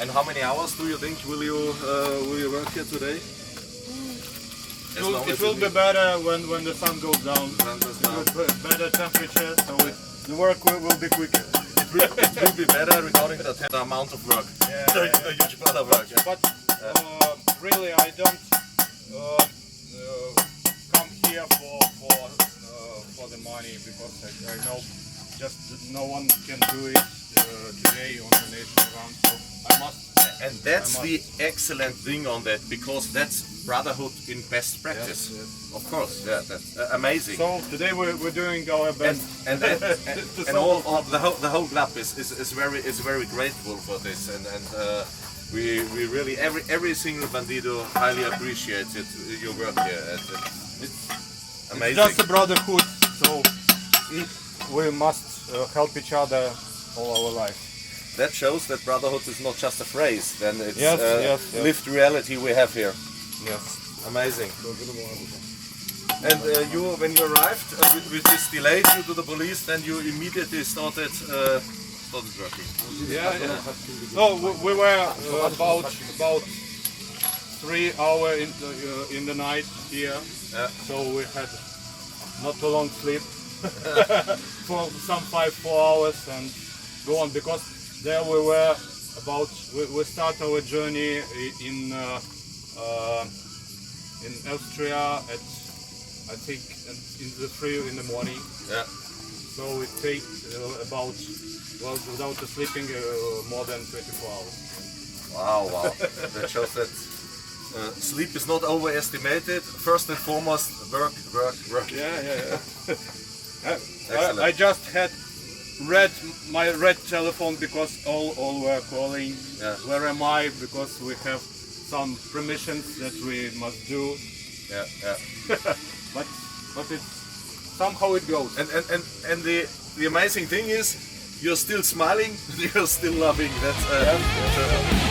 And how many hours do you think will you work here today? It will be better when the sun goes down. Better temperature, so the work will be quicker. It will be better regarding the amount of work. The huge amount of work. But really, I don't come here for the money, because I know just no one can do it today on the national run. So I must. And that's the excellent thing on that, because that's Brotherhood in best practice. Yes. Of course, yeah, that's amazing. So today we're doing our best. And all the whole club is very grateful for this, and we really every single Bandido highly appreciated your work here. It's amazing. It's just a brotherhood, so we must help each other all our life. That shows that Brotherhood is not just a phrase, then it's yes. lived reality we have here. Yes. Amazing. And you, when you arrived with this delay due to the police, then you immediately started working. Yeah. No, we were about 3 hours in the night here, so we had not too long sleep for some 4 hours and go on, because there we were we start our journey in Austria at, I think, in the 3 in the morning. Yeah. So it takes about, well, without sleeping, more than 24 hours. Wow. That shows that sleep is not overestimated. First and foremost, work. Yeah. I just had my red telephone, because all were calling. Yeah. Where am I? Because we have some permissions that we must do. Yeah. but it's somehow it goes. And the amazing thing is, you're still smiling, you're still loving. That's yes.